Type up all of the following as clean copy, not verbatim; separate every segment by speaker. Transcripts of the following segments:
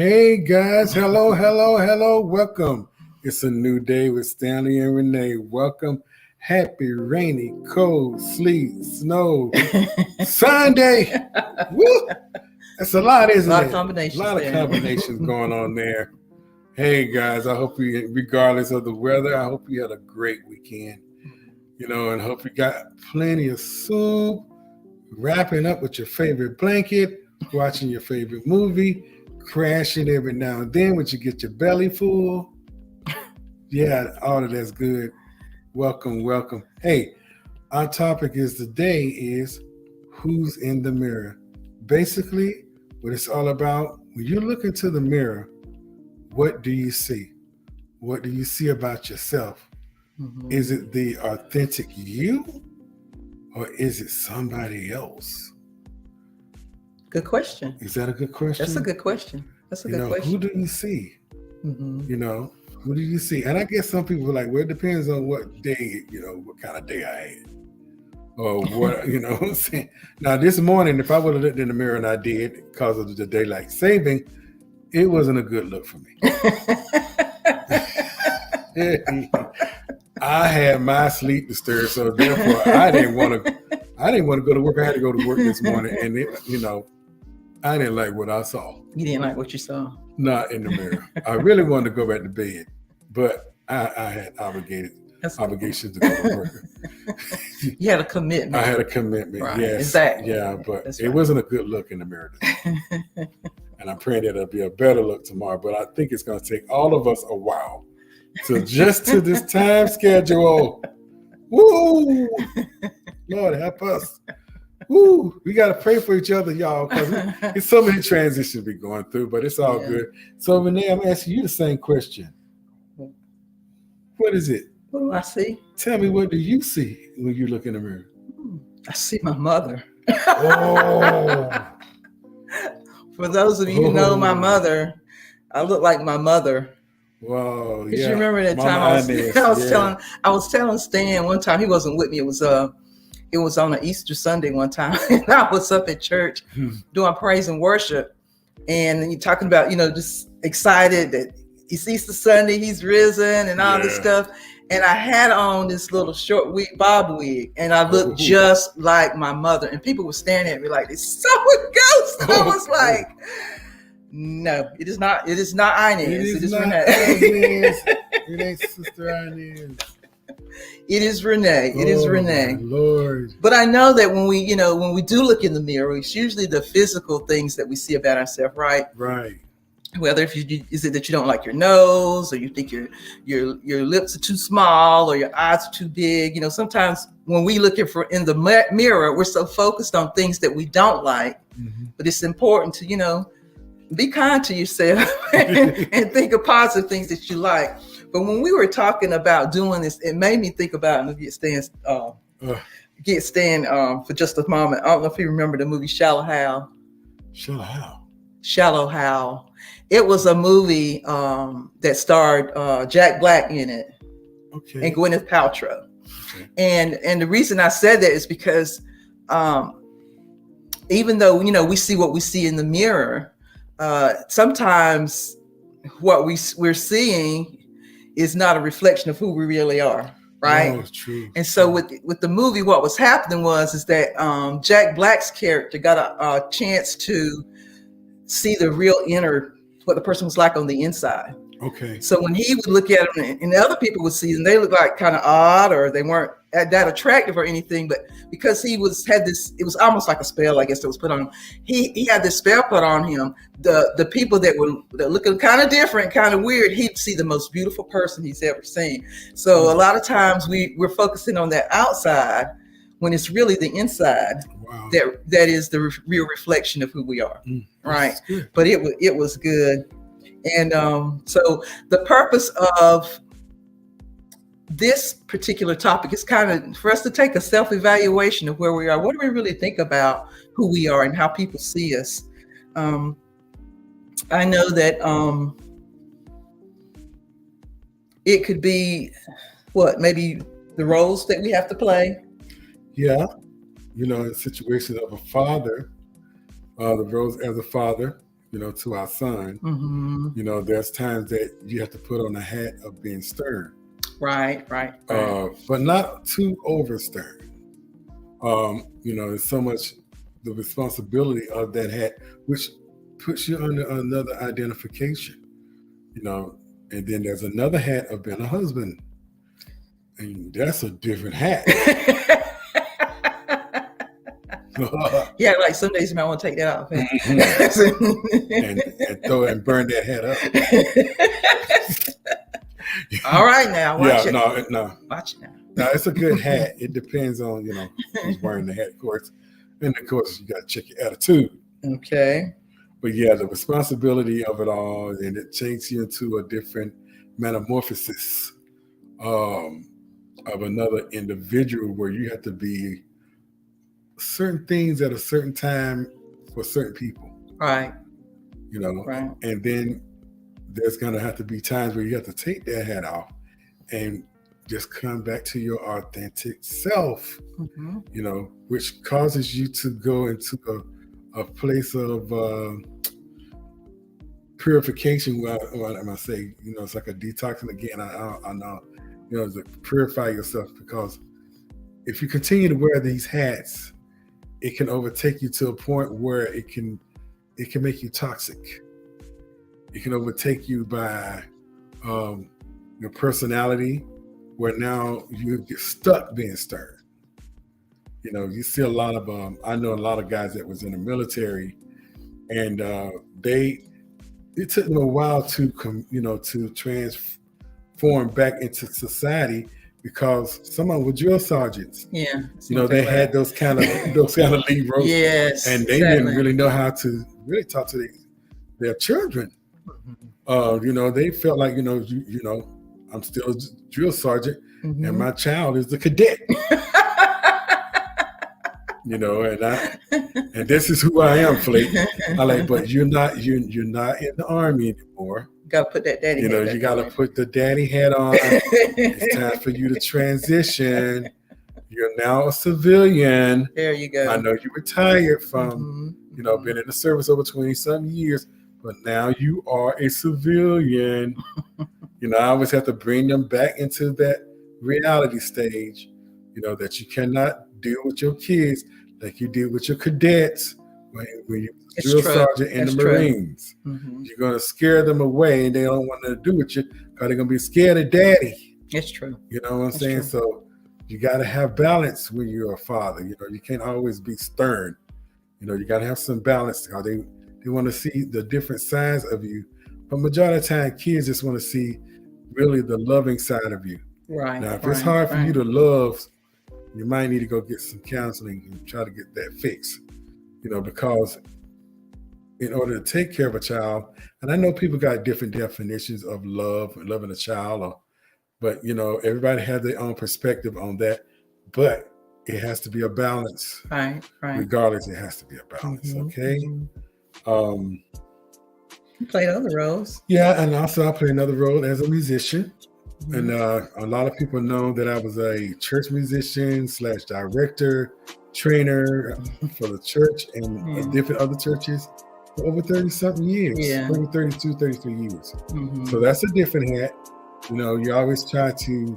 Speaker 1: Hey guys, hello, hello, hello, welcome. It's a new day with Stanley and Renee. Welcome. Happy rainy, cold, sleet, snow, Sunday. Woo! That's a lot, isn't
Speaker 2: A lot
Speaker 1: it?
Speaker 2: of combinations
Speaker 1: A lot of
Speaker 2: there.
Speaker 1: combinations going on there. Hey guys, I hope you, regardless of the weather, I hope you had a great weekend. And hope you got plenty of soup, wrapping up with your favorite blanket, watching your favorite movie, crashing every now and then when you get your belly full. Yeah, all of that's good. Welcome, welcome. Hey, our topic is today is who's in the mirror. Basically, what it's all about, when you look into the mirror, what do you see? What do you see about yourself?
Speaker 2: Mhm.
Speaker 1: Is it the authentic you or is it somebody else?
Speaker 2: Good question.
Speaker 1: Is that a good question?
Speaker 2: That's a good question.
Speaker 1: Who
Speaker 2: question.
Speaker 1: do you see?
Speaker 2: Mhm.
Speaker 1: Who do you see? And I guess some people are like, well, it depends on what day, what kind of day I had. Or what, what I'm saying. Now, this morning, if I would have looked in the mirror and I did because of the daylight saving, it wasn't a good look for me. I had my sleep disturbed, so therefore I didn't want to go to work. I had to go to work this morning, and I didn't like what I saw.
Speaker 2: You didn't like what you saw?
Speaker 1: Not in the mirror. I really wanted to go back to bed, but I had obligations to go to work.
Speaker 2: You had a commitment.
Speaker 1: I had a commitment,
Speaker 2: right.
Speaker 1: Yes.
Speaker 2: Exactly.
Speaker 1: Yeah, but
Speaker 2: That's
Speaker 1: it
Speaker 2: right.
Speaker 1: wasn't a good look in the mirror today. And I'm praying that it'll be a better look tomorrow, but I think it's going to take all of us a while to adjust to this time schedule. Woo! Lord, help us. Woo! We got to pray for each other, y'all, because it's so many transitions we're going through, but it's all good. So, Renee, I'm asking you the same question. What is it?
Speaker 2: What do I see?
Speaker 1: Tell me, what do you see when you look in the mirror?
Speaker 2: I see my mother.
Speaker 1: Oh.
Speaker 2: For those of you who know my mother, I look like my mother.
Speaker 1: Wow,
Speaker 2: Because you remember that time I was telling Stan one time, he wasn't with me. It was on an Easter Sunday one time, and I was up at church doing praise and worship, and you're talking about, just excited that it's Easter Sunday, he's risen, and all this stuff. And I had on this little short bob wig, and I looked just like my mother. And people were staring at me like, "It's so a ghost." And I was like, "No, it is not. It is not Inez. It is Renee.
Speaker 1: It ain't Sister Inez.
Speaker 2: It is Renee. It is Renee.
Speaker 1: Lord.
Speaker 2: But I know that when we do look in the mirror, it's usually the physical things that we see about ourselves, right?
Speaker 1: Right.
Speaker 2: Whether is it that you don't like your nose, or you think your lips are too small, or your eyes are too big. Sometimes when we look in the mirror, we're so focused on things that we don't like. Mm-hmm. But it's important to be kind to yourself and think of positive things that you like. But when we were talking about doing this, it made me think about, and get Stan for just a moment. I don't know if you remember the movie Shallow Hal. Shallow Hal. It was a movie that starred Jack Black in it, and Gwyneth Paltrow. Okay. And the reason I said that is because even though we see what we see in the mirror, sometimes what we're seeing is not a reflection of who we really are, right?
Speaker 1: Oh, it's true.
Speaker 2: And so with the movie, what was happening is that Jack Black's character got a chance to see the real what the person was like on the inside.
Speaker 1: Okay.
Speaker 2: So when he would look at them, and the other people would see them, they look like kind of odd, or they weren't that attractive or anything. But because it was almost like a spell, I guess, that was put on him. He had this spell put on him. The people that were looking kind of different, kind of weird, he'd see the most beautiful person he's ever seen. So a lot of times we're focusing on that outside when it's really the inside. Wow. That is the real reflection of who we are, right? But it was good. And so the purpose of this particular topic is kind of for us to take a self-evaluation of where we are. What do we really think about who we are and how people see us? I know that it could be maybe the roles that we have to play.
Speaker 1: Yeah. In situations of a father, the roles as a father, to our son,
Speaker 2: Mm-hmm.
Speaker 1: there's times that you have to put on a hat of being stern,
Speaker 2: Right.
Speaker 1: but not too over stern. There's so much the responsibility of that hat, which puts you under another identification, and then there's another hat of being a husband, and that's a different hat.
Speaker 2: Yeah, like some days you might want to take that off.
Speaker 1: and throw it and burn that hat up.
Speaker 2: All right, now watch it.
Speaker 1: No.
Speaker 2: Watch it now.
Speaker 1: Now it's a good hat. It depends on who's wearing the hat, of course, and of course you got to check your attitude.
Speaker 2: Okay.
Speaker 1: But yeah, the responsibility of it all, and it takes you into a different metamorphosis of another individual where you have to be certain things at a certain time for certain people.
Speaker 2: Right.
Speaker 1: Right. And then there's going to have to be times where you have to take that hat off and just come back to your authentic self, which causes you to go into a place of purification. What am I saying? It's like a detoxing again. I know, to purify yourself, because if you continue to wear these hats, it can overtake you to a point where it can make you toxic. It can overtake you by your personality, where now you get stuck being stern. You see a lot of I know a lot of guys that was in the military, and it took them a while to to transform back into society, because some of them were drill sergeants.
Speaker 2: Yeah.
Speaker 1: They had those kind of lead roles.
Speaker 2: Yes.
Speaker 1: And they didn't really know how to really talk to their children. They felt like, I'm still a drill sergeant, and my child is the cadet. And this is who I am, Flake. I like, but you're not in the Army anymore.
Speaker 2: Got to put that daddy hat.
Speaker 1: You got to put the daddy hat on. It's time for you to transition. You're now a civilian.
Speaker 2: There you go.
Speaker 1: I know you retired from, been in the service over 20-some years, but now you are a civilian. I always have to bring them back into that reality stage, that you cannot deal with your kids like you did with your cadets when you drill sergeant in the Marines. You're going to scare them away, and they don't want to do with you because they're going to be scared of daddy.
Speaker 2: It's true.
Speaker 1: You know what I'm saying? True. So you got to have balance when you're a father. You can't always be stern. You got to have some balance. They want to see the different sides of you. But majority of the time, kids just want to see really the loving side of you.
Speaker 2: Right.
Speaker 1: Now, if it's hard for you to love, you might need to go get some counseling and try to get that fixed. Because in order to take care of a child, and I know people got different definitions of love and loving a child, but everybody has their own perspective on that. But it has to be a balance.
Speaker 2: Right.
Speaker 1: Regardless, it has to be a balance. Okay.
Speaker 2: You played other roles.
Speaker 1: Yeah, and also I played another role as a musician. And a lot of people know that I was a church musician / director, trainer for the church and different other churches for over 30-something years.
Speaker 2: Yeah.
Speaker 1: Over 32, 33 years. So that's a different hat. You always try to,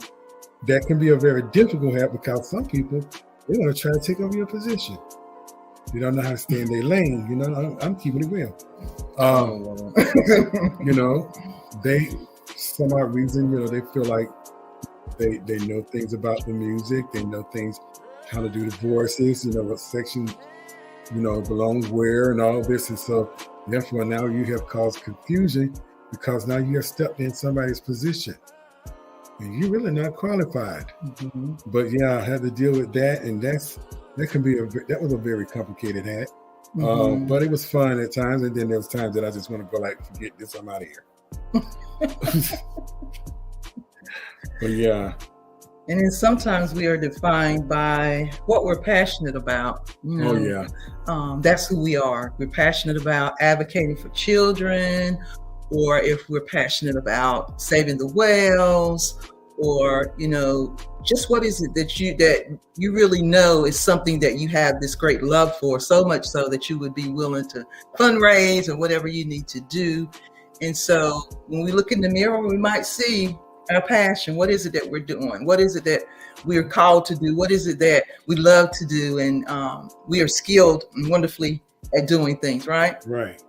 Speaker 1: that can be a very difficult hat, because some people, they want to try to take over your position. You don't know how to stay in their lane. I'm keeping it real. They, some odd reason, they feel like they know things about the music. They know things, how to do the voices, what section, belongs where and all this. And so therefore now you have caused confusion, because now you have stepped in somebody's position and you're really not qualified. But yeah, I had to deal with that. And that was a very complicated hat. But it was fun at times. And then there was times that I just want to go like, forget this, I'm out of here. But yeah.
Speaker 2: And then sometimes we are defined by what we're passionate about.
Speaker 1: Oh yeah.
Speaker 2: That's who we are. We're passionate about advocating for children, or if we're passionate about saving the whales, or just what is it that you really know is something that you have this great love for, so much so that you would be willing to fundraise or whatever you need to do. And so when we look in the mirror, we might see our passion. What is it that we're doing? What is it that we're called to do? What is it that we love to do? And we are skilled and wonderfully at doing things, right?
Speaker 1: Right.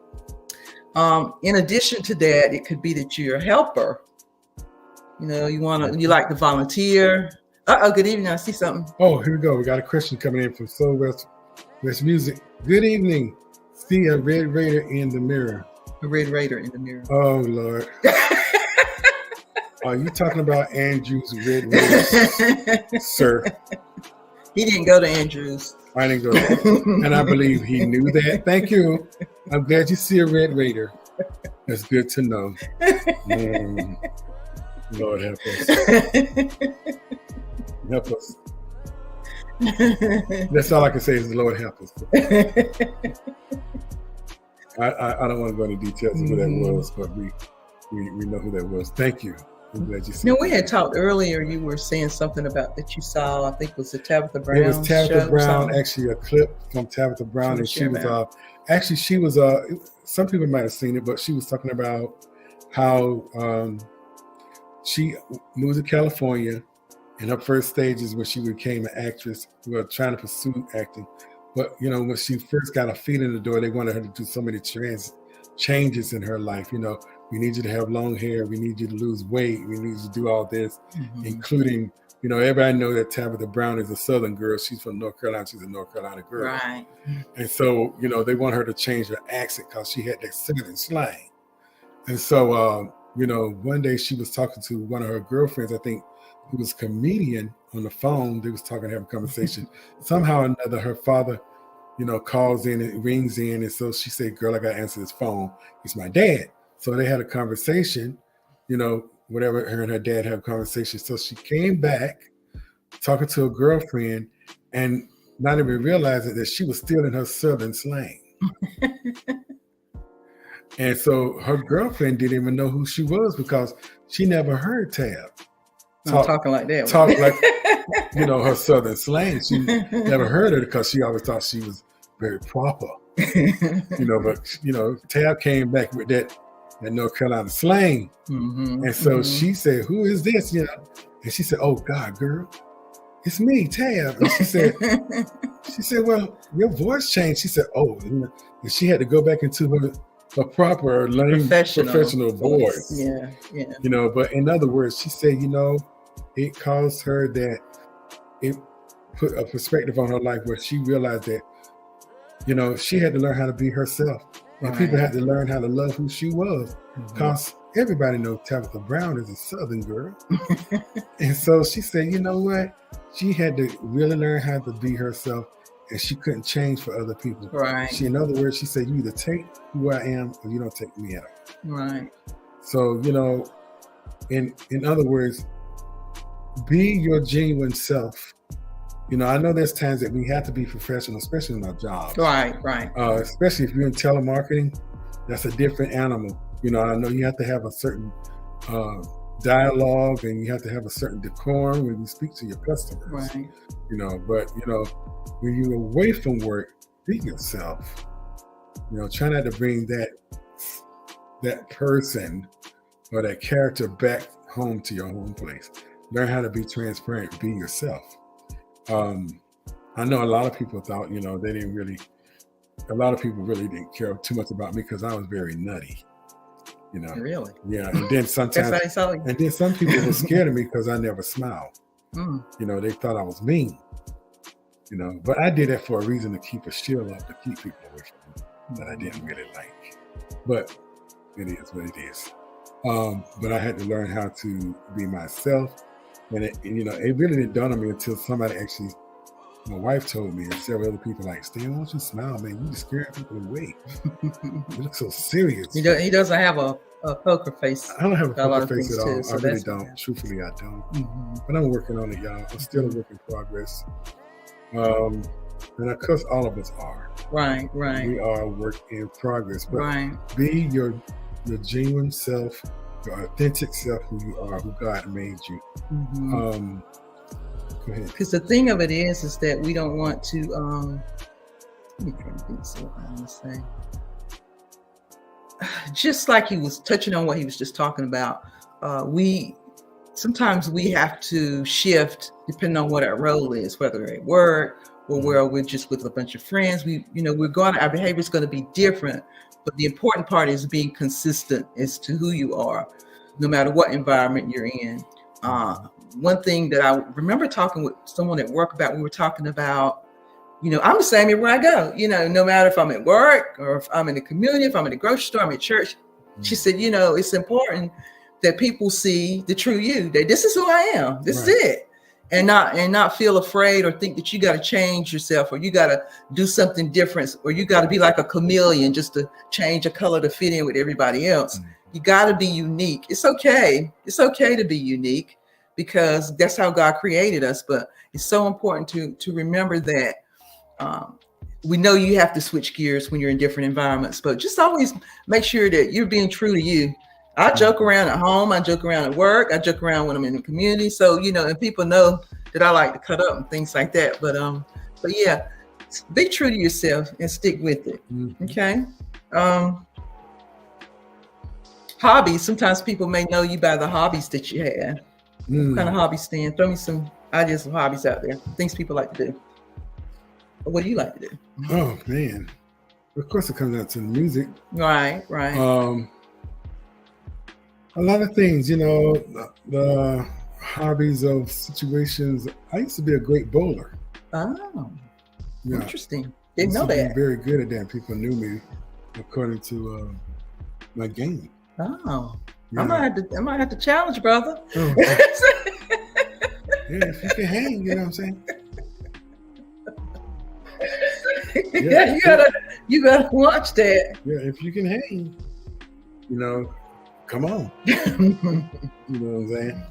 Speaker 2: In addition to that, it could be that you're a helper. You like to volunteer. Good evening. I see something.
Speaker 1: Oh, here we go. We got a question coming in from Soul West Music. Good evening. See a red raider in the mirror.
Speaker 2: A red raider in the mirror.
Speaker 1: Oh, Lord. Are you talking about Andrew's red raider, sir?
Speaker 2: He didn't go to Andrew's.
Speaker 1: I didn't go there. And I believe he knew that. Thank you. I'm glad you see a red raider. That's good to know. Lord help us. Help us. That's all I can say is the Lord help us. I don't want to go into details of who that was, but we know who that was. Thank you. I'm glad you see.
Speaker 2: We had talked earlier. You were saying something about that you saw. I think it was the Tabitha Brown.
Speaker 1: It was Tabitha Brown, actually a clip from Tabitha Brown, and she was some people might have seen it, but she was talking about how she moved to California in her first stages when she became an actress. We were trying to pursue acting, but when she first got her feet in the door, they wanted her to do so many changes in her life. We need you to have long hair. We need you to lose weight. We need you to do all this, including, everybody know that Tabitha Brown is a Southern girl. She's from North Carolina. She's a North Carolina girl.
Speaker 2: Right.
Speaker 1: And so, they want her to change her accent because she had that Southern slang. And so, one day she was talking to one of her girlfriends, I think, who was a comedian, on the phone. They was talking, having a conversation. Somehow or another, her father, calls in, it rings in. And so she said, girl, I got to answer this phone. It's my dad. So they had a conversation, whatever, her and her dad had a conversation. So she came back talking to a girlfriend and not even realizing that she was still in her Southern slang. And so her girlfriend didn't even know who she was because she never heard Tab
Speaker 2: talking like that.
Speaker 1: Talk like, her Southern slang. She never heard her because she always thought she was very proper. But Tab came back with that North Carolina slang. And so she said, who is this? And she said, oh God, girl, it's me, Tab. And she said, well, your voice changed. She said, oh, and she had to go back into her proper professional voice.
Speaker 2: Yeah.
Speaker 1: But in other words, she said, it caused her that it put a perspective on her life where she realized that, she had to learn how to be herself. And people had to learn how to love who she was, because everybody knows Tabitha Brown is a Southern girl. And so she said, you know what? She had to really learn how to be herself, and she couldn't change for other people.
Speaker 2: Right.
Speaker 1: In other words, she said, you either take who I am or you don't take me out.
Speaker 2: Right.
Speaker 1: So, in other words, be your genuine self. I know there's times that we have to be professional, especially in our jobs.
Speaker 2: Right.
Speaker 1: Especially if you're in telemarketing, that's a different animal. I know you have to have a certain dialogue, and you have to have a certain decorum when you speak to your customers.
Speaker 2: Right.
Speaker 1: But when you're away from work, be yourself. Try not to bring that person or that character back home to your home place. Learn how to be transparent. Be yourself. I know a lot of people thought, a lot of people really didn't care too much about me because I was very nutty.
Speaker 2: Really?
Speaker 1: Yeah. And then sometimes, some people were scared of me because I never smiled. They thought I was mean. But I did that for a reason, to keep a shield up, to keep people away from me that I didn't really like. But it is what it is. But I had to learn how to be myself. And it really didn't dawn on me until somebody actually, my wife told me, and several other people, like, Stan, why don't you smile, man? You just scaring people away. You look so serious.
Speaker 2: He doesn't have a poker face.
Speaker 1: I don't have a poker face at all. I really don't. Truthfully, I don't. But I'm working on it, y'all. I'm still a work in progress. And of course, all of us are.
Speaker 2: Right.
Speaker 1: We are a work in progress. But be your genuine self. the authentic self, who you are, who God made you.
Speaker 2: Mm-hmm.
Speaker 1: Go ahead.
Speaker 2: Because the thing of it is that we don't want to. Let me try to think so I want to say. Just like he was touching on what he was just talking about, sometimes we have to shift depending on what our role is, whether at work or where we're just with a bunch of friends. Our behavior is going to be different, but the important part is being consistent as to who you are, no matter what environment you're in. One thing that I remember talking with someone at work about, we were talking about, I'm the same everywhere I go, no matter if I'm at work or if I'm in the community, if I'm in the grocery store, I'm at church. She said, it's important that people see the true you, that this is who I am, this is it. And not feel afraid or think that you got to change yourself, or you got to do something different, or you got to be like a chameleon just to change a color to fit in with everybody else. You got to be unique. It's okay. It's okay to be unique, because that's how God created us. But it's so important to remember that we know you have to switch gears when you're in different environments, but just always make sure that you're being true to you. I joke around at home, I joke around at work, I joke around when I'm in the community. So, and people know that I like to cut up and things like that. But yeah, be true to yourself and stick with it. Okay. Hobbies. Sometimes people may know you by the hobbies that you have. What kind of hobbies, Stan? Throw me some ideas of hobbies out there. Things people like to do. What do you like to do?
Speaker 1: Oh man. Of course it comes down to the music.
Speaker 2: Right.
Speaker 1: A lot of things, the hobbies of situations. I used to be a great bowler.
Speaker 2: Oh,
Speaker 1: yeah.
Speaker 2: Interesting. Didn't know that.
Speaker 1: Very good at that. People knew me according to my game.
Speaker 2: Oh, yeah. I might have to challenge, brother.
Speaker 1: Oh. Yeah, if you can hang, you know what I'm saying?
Speaker 2: Yeah, you gotta watch that.
Speaker 1: Yeah, if you can hang, come on. You know what I'm saying?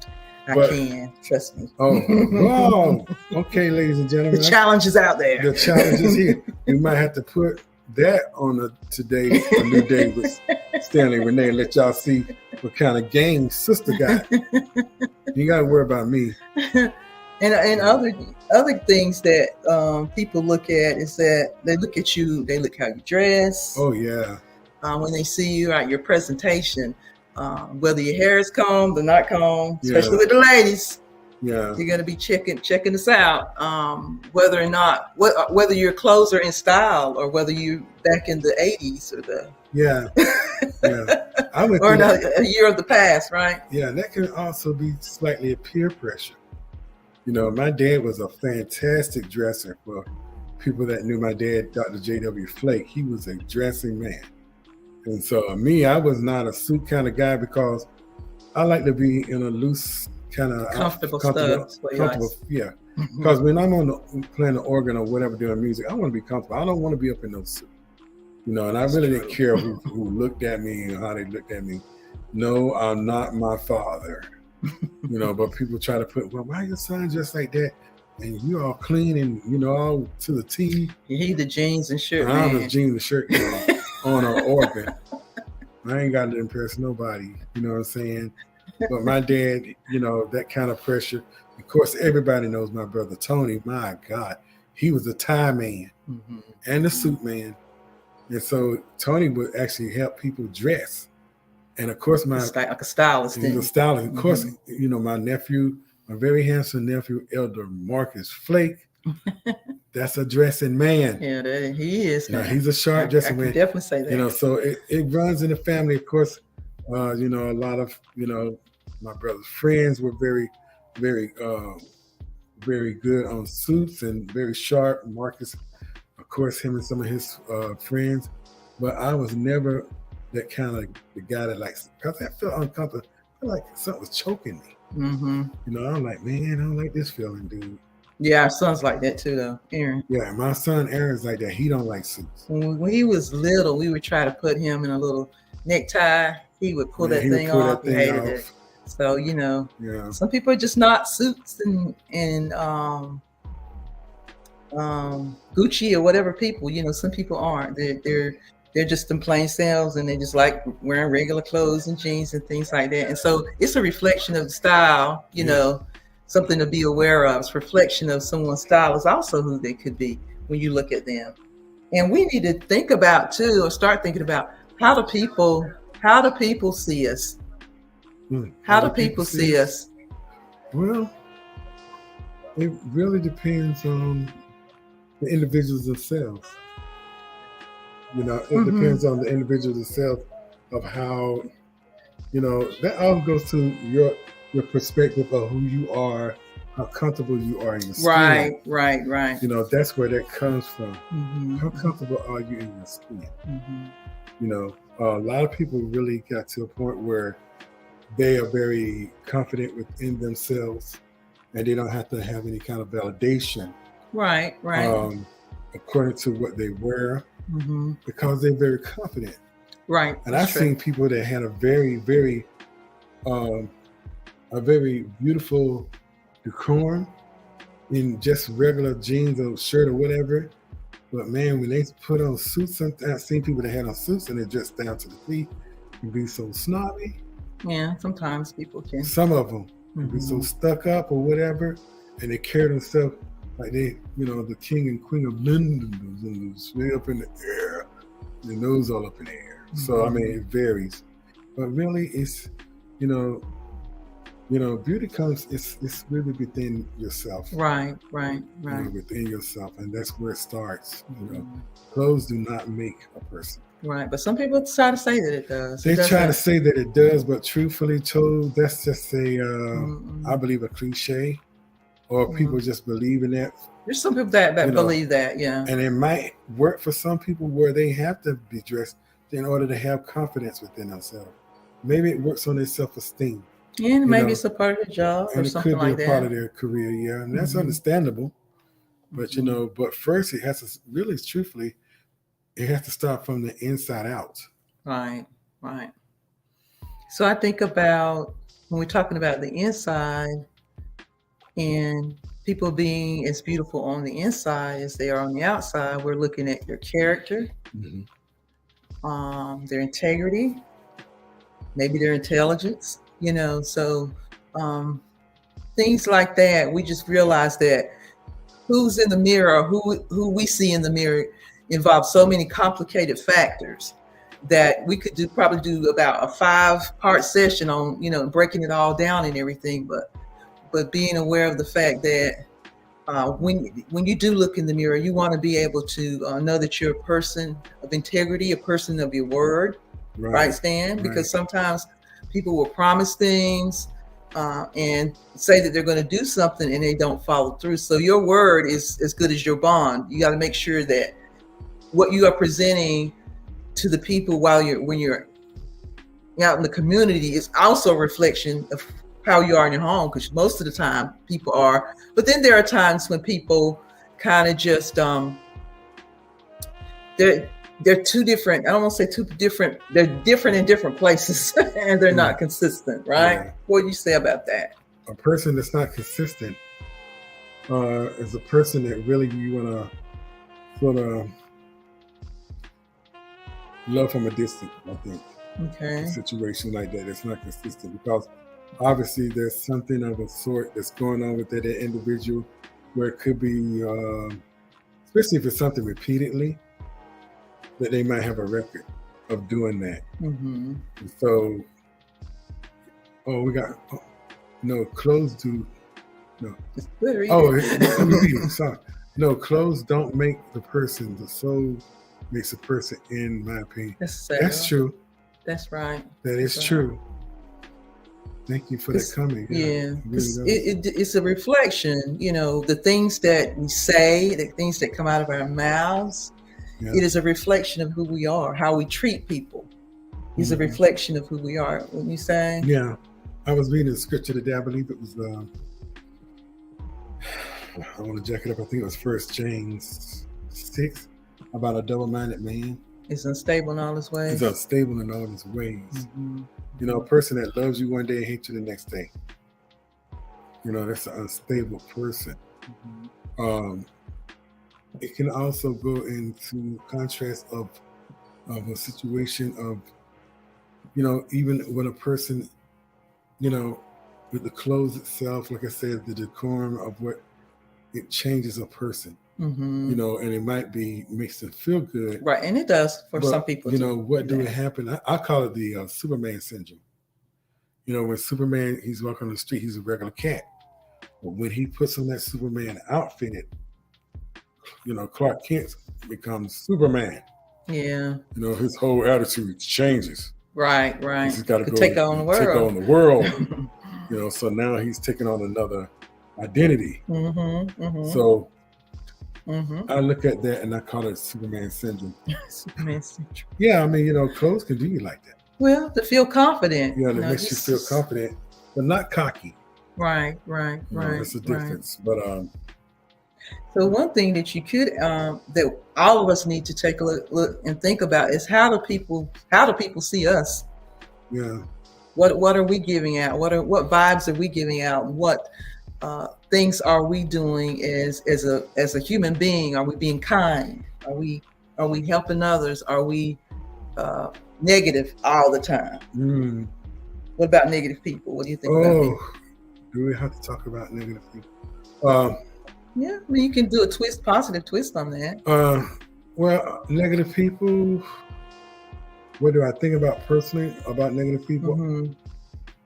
Speaker 2: I can, trust me.
Speaker 1: Oh, okay, ladies and gentlemen.
Speaker 2: The challenge is out there.
Speaker 1: The challenge is here. We might have to put that on a new day with Stanley Renee. Let y'all see what kind of game sister got. You got to worry about me.
Speaker 2: And other things that people look at is that they look at you, they look how you dress.
Speaker 1: Oh yeah.
Speaker 2: When they see you at your presentation, whether your hair is combed or not combed, especially with the ladies. Yeah, you're gonna be checking this out. Whether or not whether your clothes are in style or whether you back in the 80s or the or a year of the past, right?
Speaker 1: Yeah, that can also be slightly a peer pressure. My dad was a fantastic dresser. For people that knew my dad, Dr. J.W. Flake, he was a dressing man. And so me, I was not a suit kind of guy because I like to be in a loose kind of
Speaker 2: comfortable.
Speaker 1: Yeah. Because when I'm playing the organ or whatever doing music, I want to be comfortable. I don't want to be up in those suits. And I really didn't care who looked at me and how they looked at me. No, I'm not my father. But people try to put, well, why your son just like that? And you all clean and, all to the T.
Speaker 2: He the jeans and shirt,
Speaker 1: I'm the jeans and shirt on an organ. I ain't got to impress nobody, you know what I'm saying? But my dad, that kind of pressure. Of course, everybody knows my brother Tony. My God, he was a tie man and a suit man. And so Tony would actually help people dress. And of course,
Speaker 2: like a stylist.
Speaker 1: He was a stylist. Of course, my nephew, my very handsome nephew, Elder Marcus Flake, that's a dressing man.
Speaker 2: Yeah, he is.
Speaker 1: He's a sharp dressing man.
Speaker 2: Definitely say that.
Speaker 1: So it runs in the family. Of course, a lot of, my brother's friends were very, very, very good on suits and very sharp. Marcus, of course, him and some of his friends. But I was never that kind of the guy that because I felt uncomfortable. I felt like something was choking me. I'm like, man, I don't like this feeling, dude.
Speaker 2: Yeah, our son's like that too, though, Aaron.
Speaker 1: Yeah, my son Aaron's like that. He don't like suits.
Speaker 2: When he was little, we would try to put him in a little necktie. He would pull that thing off. He hated it. So some people are just not suits and Gucci or whatever people. Some people aren't. They're they're just in plain selves, and they just like wearing regular clothes and jeans and things like that. And so it's a reflection of the style, something to be aware of. It's a reflection of someone's style is also who they could be when you look at them. And we need to think about too, or start thinking about how do people see us? How do people see us?
Speaker 1: Well, it really depends on the individuals themselves. It depends on the individual themselves of how, that all goes to your perspective of who you are, how comfortable you are in your skin.
Speaker 2: Right.
Speaker 1: That's where that comes from.
Speaker 2: Mm-hmm.
Speaker 1: How comfortable are you in your skin?
Speaker 2: Mm-hmm.
Speaker 1: A lot of people really got to a point where they are very confident within themselves, and they don't have to have any kind of validation.
Speaker 2: Right.
Speaker 1: According to what they wear,
Speaker 2: mm-hmm.
Speaker 1: because they're very confident.
Speaker 2: Right.
Speaker 1: And I've seen people that had a very, very, a very beautiful decorum in just regular jeans or shirt or whatever. But man, when they put on suits, I've seen people that had on suits and they're just down to the feet and be so snobby.
Speaker 2: Yeah, sometimes people can.
Speaker 1: Some of them can be so stuck up or whatever, and they carry themselves like they, the king and queen of London, way up in the air, their nose all up in the air. So I mean, it varies, but really, it's beauty comes. It's really within yourself.
Speaker 2: Right.
Speaker 1: Within yourself, and that's where it starts. Clothes do not make a person.
Speaker 2: Right, but some people try to say that it does.
Speaker 1: They try to say that it does, but truthfully told, that's just I believe a cliche, or people just believe in that.
Speaker 2: There's some people that believe that, yeah.
Speaker 1: And it might work for some people where they have to be dressed in order to have confidence within themselves. Maybe it works on their self-esteem.
Speaker 2: And maybe it's a part of their job or something like that.
Speaker 1: And it could be a part of their career, yeah. And that's understandable. But, but first it has to really, truthfully, it has to start from the inside out.
Speaker 2: Right. So I think about when we're talking about the inside and people being as beautiful on the inside as they are on the outside, we're looking at their character, their integrity, maybe their intelligence, so things like that. We just realize that who's in the mirror, who we see in the mirror involves so many complicated factors that we could probably do about a 5-part session on, breaking it all down and everything. But being aware of the fact that when you do look in the mirror, you want to be able to know that you're a person of integrity, a person of your word, right, Stan? Because sometimes people will promise things and say that they're going to do something and they don't follow through. So your word is as good as your bond. You got to make sure that what you are presenting to the people when you're out in the community is also a reflection of how you are in your home, because most of the time people are. But then there are times when people kind of just they're too different. I don't want to say too different. They're different in different places and they're not consistent, right? What do you say about that?
Speaker 1: A person that's not consistent is a person that really you want to sort of love from a distance, I think.
Speaker 2: Okay.
Speaker 1: A situation like that, it's not consistent because obviously there's something of a sort that's going on with that individual where it could be, especially if it's something repeatedly, that they might have a record of doing that. And so, clothes do, no. Let me read it. Sorry. No, clothes don't make the person. The soul makes a person, in my opinion. That's true.
Speaker 2: That's right.
Speaker 1: That is true. Thank you for that comment.
Speaker 2: Yeah, it's a reflection, the things that we say, the things that come out of our mouths. Yeah. It is a reflection of who we are. How we treat people is a reflection of who we are. Wouldn't you say?
Speaker 1: Yeah. I was reading the scripture today. I believe it was, I want to jack it up. I think it was 1 James 6 about a double-minded man.
Speaker 2: Is unstable in all his ways.
Speaker 1: He's unstable in all his ways. A person that loves you one day and hates you the next day. That's an unstable person. It can also go into contrast of of a situation of, even when a person, with the clothes itself, like I said, the decorum of what it changes a person,
Speaker 2: Mm-hmm.
Speaker 1: And it makes them feel good.
Speaker 2: Right. And it does for
Speaker 1: but,
Speaker 2: some people.
Speaker 1: What do it happen? I call it the Superman syndrome. When Superman, he's walking on the street, he's a regular cat. But when he puts on that Superman outfit, Clark Kent becomes Superman.
Speaker 2: Yeah.
Speaker 1: His whole attitude changes.
Speaker 2: Right.
Speaker 1: He's got to go
Speaker 2: take on the world.
Speaker 1: Take on the world. So now he's taking on another identity.
Speaker 2: Mm-hmm, mm-hmm.
Speaker 1: So I look at that and I call it Superman syndrome.
Speaker 2: Superman syndrome.
Speaker 1: Yeah, I mean, clothes can do you like that.
Speaker 2: Well, to feel confident.
Speaker 1: Yeah, it makes you feel confident, but not cocky.
Speaker 2: Right.
Speaker 1: That's the difference. But
Speaker 2: so one thing that you could that all of us need to take a look and think about is how do people see us?
Speaker 1: Yeah.
Speaker 2: What are we giving out? What vibes are we giving out? What things are we doing as a human being? Are we being kind? Are we helping others? Are we negative all the time? What about negative people? What do you think about people?
Speaker 1: Do we have to talk about negative people?
Speaker 2: Yeah, I mean, you can do a positive twist on that.
Speaker 1: Well, negative people, what do I think about personally about negative people?
Speaker 2: Mm-hmm.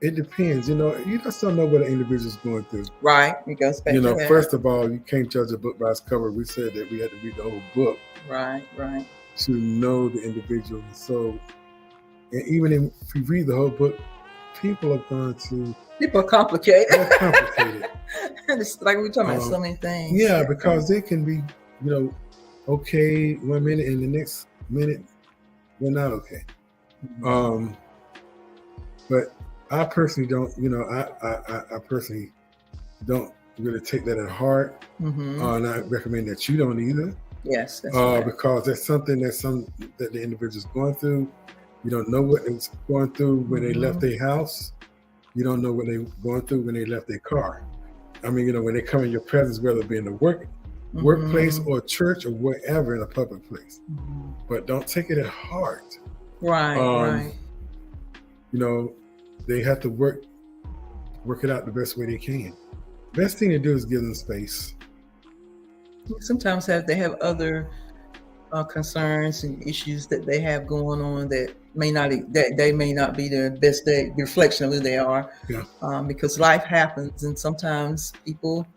Speaker 1: It depends. You just don't know what an individual's going through.
Speaker 2: Right. It goes back to that.
Speaker 1: First of all, you can't judge a book by its cover. We said that we had to read the whole book.
Speaker 2: Right.
Speaker 1: To know the individual. So, and even if you read the whole book, people are
Speaker 2: complicated.
Speaker 1: They're complicated.
Speaker 2: It's like we're talking about so many things.
Speaker 1: Yeah, because they can be, okay 1 minute and the next minute they're not okay.
Speaker 2: Mm-hmm.
Speaker 1: But I personally don't, I personally don't really take that at heart.
Speaker 2: Mm-hmm.
Speaker 1: And I recommend that you don't either.
Speaker 2: Yes, that's right.
Speaker 1: Because that's something that the individual's going through. You don't know what it's going through when they left their house. You don't know what they're going through when they left their car. I mean, when they come in your presence, whether it be in the workplace or church or wherever in a public place. Mm-hmm. But don't take it at heart.
Speaker 2: Right.
Speaker 1: They have to work it out the best way they can. Best thing to do is give them space.
Speaker 2: Sometimes they have other concerns and issues that they have going on that they may not be their best day reflection of who they are.
Speaker 1: Yeah.
Speaker 2: Because life happens and sometimes people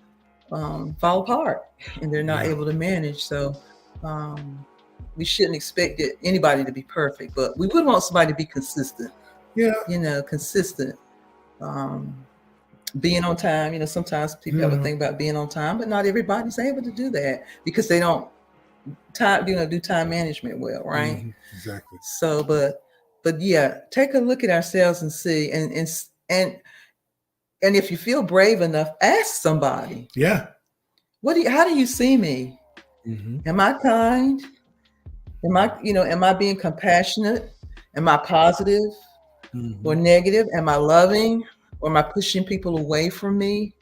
Speaker 2: fall apart and they're not able to manage. So we shouldn't expect anybody to be perfect, but we would want somebody to be consistent. Yeah. Consistent. Being on time. Sometimes people have a thing about being on time, but not everybody's able to do that because they don't do time management well, right?
Speaker 1: Mm-hmm. Exactly.
Speaker 2: So, but yeah, take a look at ourselves and see, and if you feel brave enough, ask somebody.
Speaker 1: Yeah.
Speaker 2: How do you see me?
Speaker 1: Mm-hmm.
Speaker 2: Am I kind? Am I being compassionate? Am I positive or negative? Am I loving? Or am I pushing people away from me?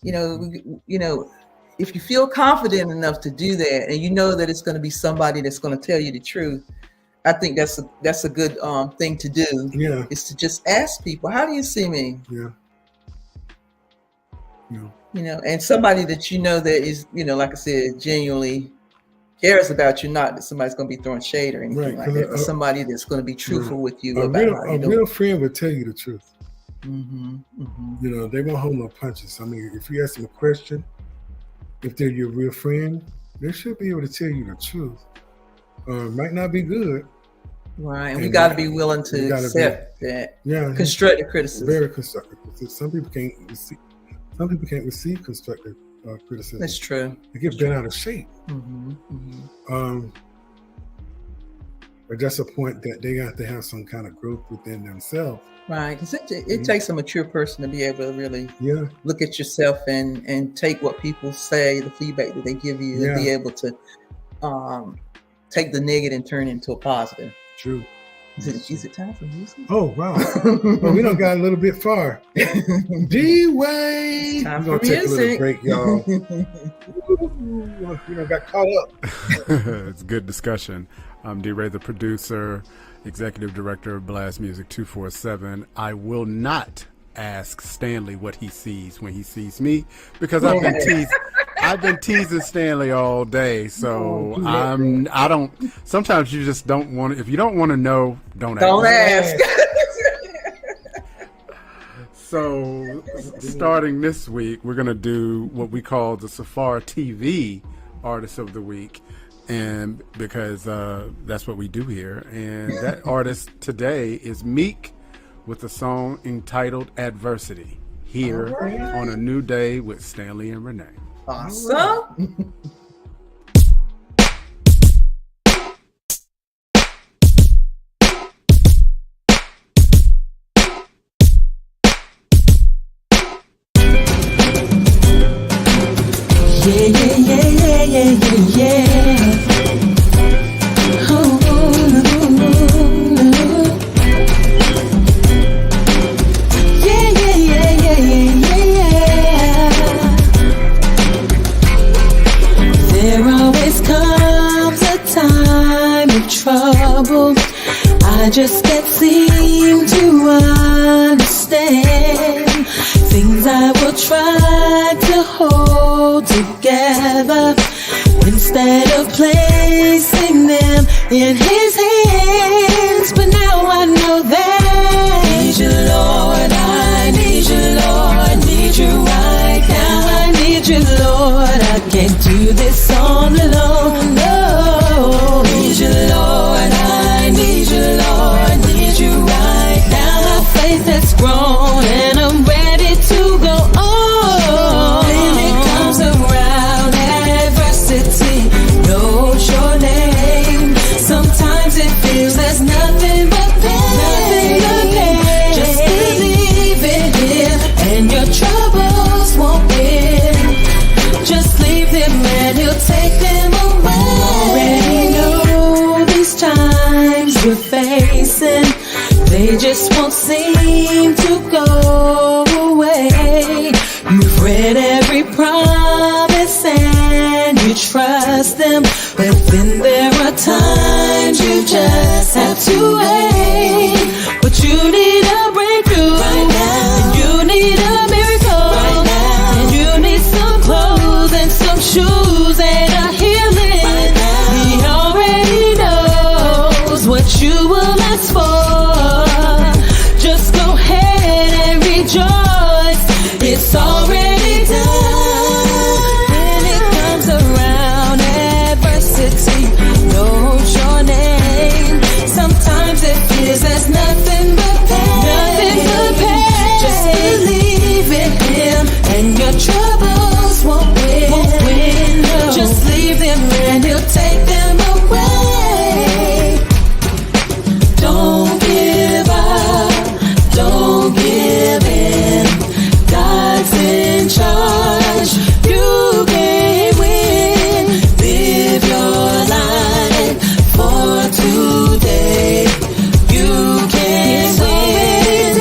Speaker 2: If you feel confident enough to do that, and you know that it's going to be somebody that's going to tell you the truth, I think that's a good thing to do.
Speaker 1: Yeah,
Speaker 2: is to just ask people, "How do you see me?"
Speaker 1: Yeah.
Speaker 2: And somebody that that is, like I said, genuinely cares about you. Not that somebody's going to be throwing shade or anything like that, but somebody that's going to be truthful with you about how you do.
Speaker 1: A real friend would tell you the truth.
Speaker 2: Mm-hmm, mm-hmm.
Speaker 1: They won't hold no punches. I mean, if you ask them a question, if they're your real friend, they should be able to tell you the truth. Might not be good.
Speaker 2: Right, and we got to be willing to accept that.
Speaker 1: Yeah,
Speaker 2: constructive criticism.
Speaker 1: Very constructive. Some people can't receive constructive criticism.
Speaker 2: That's true.
Speaker 1: They get bent out of shape.
Speaker 2: Mm-hmm, mm-hmm.
Speaker 1: But that's a point that they got to have some kind of growth within themselves.
Speaker 2: Right, because it takes a mature person to be able to really look at yourself and take what people say, the feedback that they give you, and be able to take the negative and turn it into a positive.
Speaker 1: True.
Speaker 2: Is it time for music?
Speaker 1: Oh, wow. Well, we done got a little bit far. D-Way! We're going to take a little break, y'all. Got caught up.
Speaker 3: It's good discussion. I'm D-Ray, the producer, executive director of Blast Music 247. I will not ask Stanley what he sees when he sees me, because I've been teasing Stanley all day. So I don't. Sometimes you just don't want. If you don't want to know, don't ask. So starting this week, we're gonna do what we call the Safari TV Artist of the Week, and because that's what we do here. And that artist today is Meek, with a song entitled Adversity, here on A New Day with Stanley and Renee.
Speaker 2: Awesome.
Speaker 4: I just can't seem to understand things I will try to hold together instead of placing them in his hands. But now I know that I need you, Lord, I need you, Lord, I need you right now. I need you, Lord, I can't do this on alone. No, I need you, Lord, I need you, Lord, need you right now. My faith has grown and I'm ready to go on. When it comes around adversity, knows your name. Sometimes it feels there's nothing but pain. Just believe in him and your troubles won't win. Just leave them and he'll take them away. Already know these times we're facing, they just won't seem to go away. You've read every promise and you trust them, but then there are times you just have to wait. But you need a breakthrough right now, and you need a miracle right now, and you need some clothes and some shoes and a healing right now. He already knows what you will ask for. Just go ahead and rejoice, it's already done. When it comes around adversity, knows your name. Sometimes it feels there's nothing but pain. Nothing but pain. Just believe in him and your troubles won't win. No. Just leave them and he'll take them away. Don't give up, don't give in. God's in charge, you can win. Live your life for today, you can win.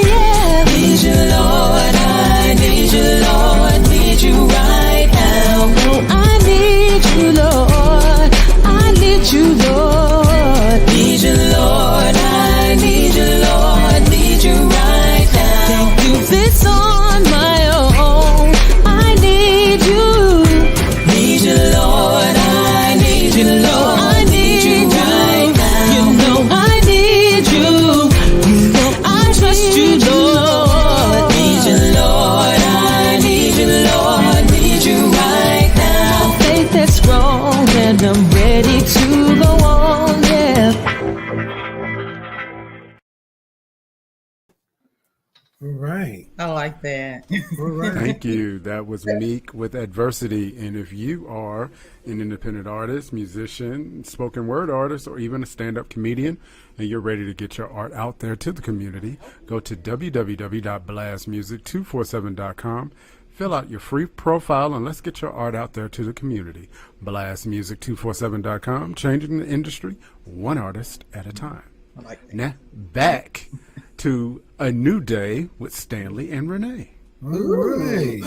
Speaker 4: Yeah. Need you, Lord, I need you, Lord, need you right now. Oh, I need you, Lord, I need you, Lord. Need you, Lord, I need you, Lord, need you right now. Can't do this on my own, I need you. Need you, Lord, I need you, Lord, I need you right now. You know I need you, you know I trust you, Lord. Need you, Lord, I need you, Lord, need you right now. My faith has grown and I'm ready to go on, yeah.
Speaker 1: All right.
Speaker 2: I like that.
Speaker 1: All right.
Speaker 3: Thank you. That was Meek with Adversity. And if you are an independent artist, musician, spoken word artist, or even a stand-up comedian, and you're ready to get your art out there to the community, go to www.blastmusic247.com. Fill out your free profile and let's get your art out there to the community. Blastmusic247.com, changing the industry one artist at a time.
Speaker 2: I like that.
Speaker 3: Now, back to A New Day with Stanley and Renee.
Speaker 1: All right.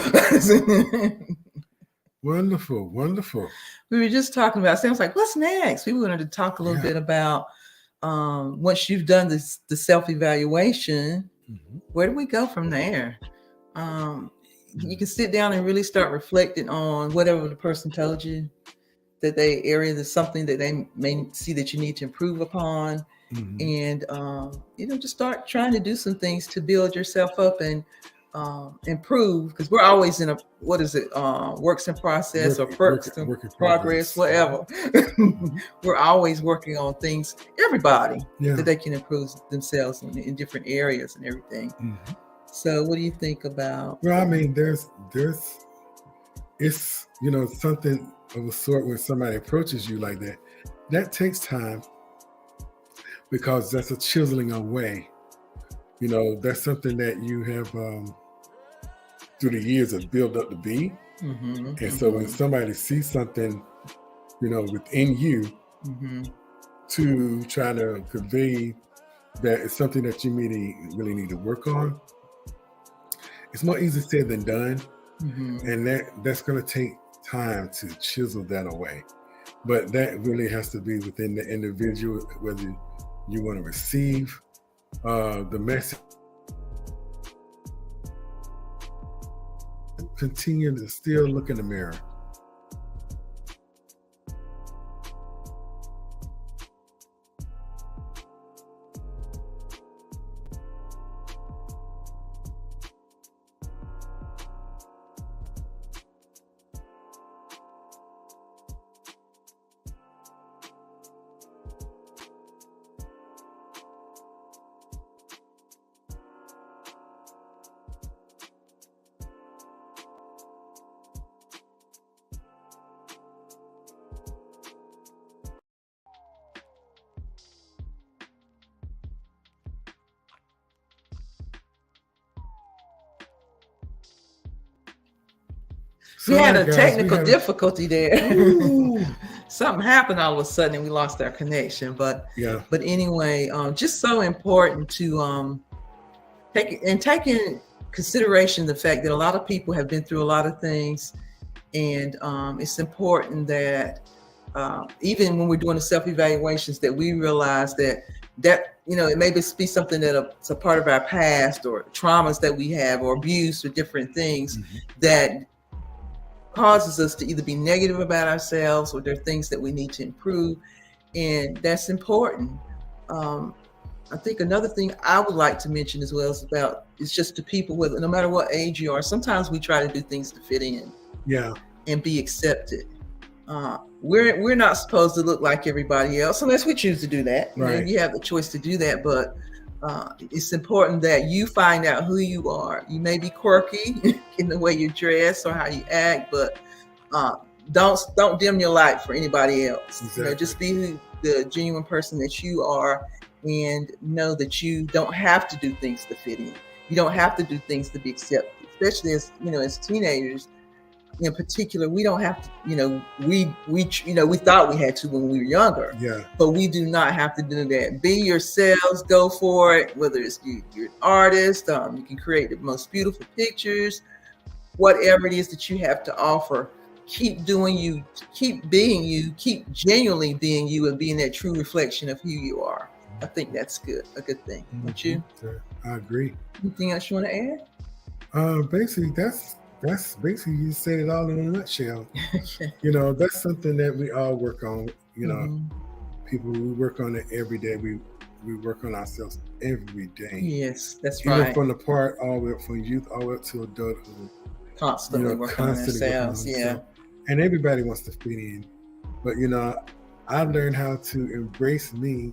Speaker 1: Wonderful, wonderful.
Speaker 2: We were just talking about, sounds like, what's next? We wanted to talk a little bit about once you've done this, the self-evaluation, where do we go from there? You can sit down and really start reflecting on whatever the person told you that they area is something that they may see that you need to improve upon. And just start trying to do some things to build yourself up and improve, because we're always in a works in process, works in progress, whatever. We're always working on things, everybody, that they can improve themselves in different areas and everything. So what do you think about?
Speaker 1: Well, I mean, it's something of a sort when somebody approaches you like that takes time, because that's a chiseling away. That's something that you have through the years have built up to be. And so when somebody sees something, within you, to try to convey that it's something that you really need to work on, it's more easy said than done. And that's going to take time to chisel that away. But that really has to be within the individual, whether you want to receive the message. Continue to still look in the mirror.
Speaker 2: We had a technical difficulty there. Something happened all of a sudden and we lost our connection. But anyway, just so important to take in consideration the fact that a lot of people have been through a lot of things, and it's important that even when we're doing the self-evaluations, that we realize that it may be something that's a part of our past, or traumas that we have, or abuse, or different things that causes us to either be negative about ourselves, or there are things that we need to improve, and that's important. I think another thing I would like to mention as well is just to people, with no matter what age you are, sometimes we try to do things to fit in, and be accepted. We're not supposed to look like everybody else unless we choose to do that.
Speaker 1: Right.
Speaker 2: You have the choice to do that, but it's important that you find out who you are. You may be quirky in the way you dress or how you act, but don't dim your light for anybody else.
Speaker 1: Exactly.
Speaker 2: Just be the genuine person that you are, and know that you don't have to do things to fit in. You don't have to do things to be accepted, especially as teenagers. In particular, we don't have to, we thought we had to when we were younger, but we do not have to do that. Be yourselves, go for it. Whether it's you're an artist, you can create the most beautiful pictures, whatever it is that you have to offer. Keep doing you, keep being you, keep genuinely being you, and being that true reflection of who you are. I think that's a good thing. Don't you?
Speaker 1: I agree.
Speaker 2: Anything else you want to add?
Speaker 1: Basically, that's basically, you said it all in a nutshell. That's something that we all work on. People, we work on it every day. We work on ourselves every day.
Speaker 2: Yes, that's
Speaker 1: Even
Speaker 2: right.
Speaker 1: from the part all the way up from youth all the way up to adulthood.
Speaker 2: Constantly working on ourselves.
Speaker 1: And everybody wants to fit in, but I learned how to embrace me,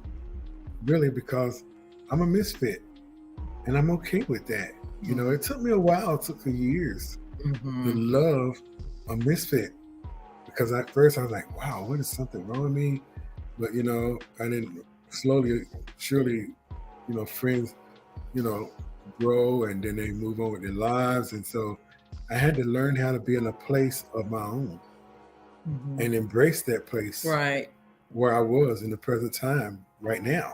Speaker 1: really, because I'm a misfit, and I'm okay with that. It took me a while. It took years to love a misfit, because at first I was like, wow, what is something wrong with me? But and then slowly, surely, friends, grow, and then they move on with their lives. And so I had to learn how to be in a place of my own, and embrace that place where I was in the present time right now.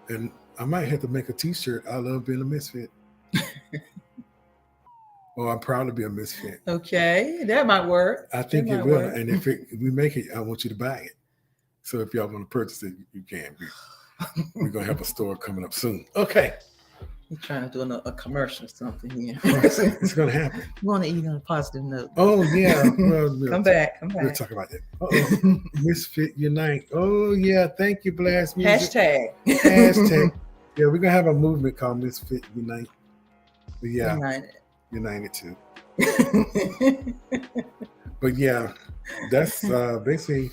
Speaker 1: And I might have to make a t-shirt, I love being a misfit. Oh, I'm proud to be a misfit.
Speaker 2: Okay, that might work.
Speaker 1: I think
Speaker 2: That
Speaker 1: it
Speaker 2: might
Speaker 1: will.
Speaker 2: work.
Speaker 1: And if we make it, I want you to buy it. So if y'all want to purchase it, you can. We're going to have a store coming up soon. Okay.
Speaker 2: You're trying to do a commercial or something here.
Speaker 1: It's going to happen.
Speaker 2: You want to eat on a positive note.
Speaker 1: Oh, yeah. Well,
Speaker 2: Come back.
Speaker 1: We'll talk about that. Uh-oh. Misfit Unite. Oh, yeah. Thank you, Blast Music. Hashtag. Yeah, we're going to have a movement called Misfit Unite. But yeah. United too. But yeah, that's basically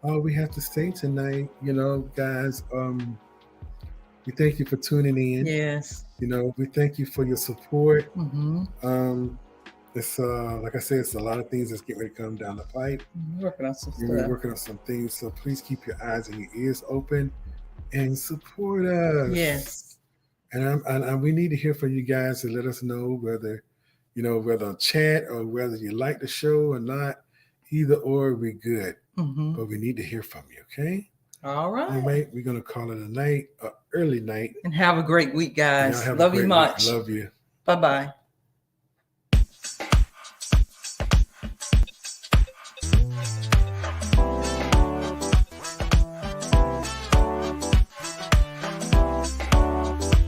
Speaker 1: all we have to say tonight. You know, guys, we thank you for tuning in.
Speaker 2: Yes.
Speaker 1: You know, we thank you for your support.
Speaker 2: Mm-hmm.
Speaker 1: It's like I said, it's a lot of things that's getting ready to come down the pipe.
Speaker 2: We're working on some
Speaker 1: We're
Speaker 2: stuff.
Speaker 1: working on some things, so please keep your eyes and your ears open and support us.
Speaker 2: Yes.
Speaker 1: And we need to hear from you guys to let us know whether on chat or whether you like the show or not. Either or, we good.
Speaker 2: Mm-hmm.
Speaker 1: But we need to hear from you, okay?
Speaker 2: All right.
Speaker 1: All right. We're going to call it a night, early night.
Speaker 2: And have a great week, guys.
Speaker 1: Have
Speaker 2: Love you much.
Speaker 1: Week. Love you.
Speaker 2: Bye-bye.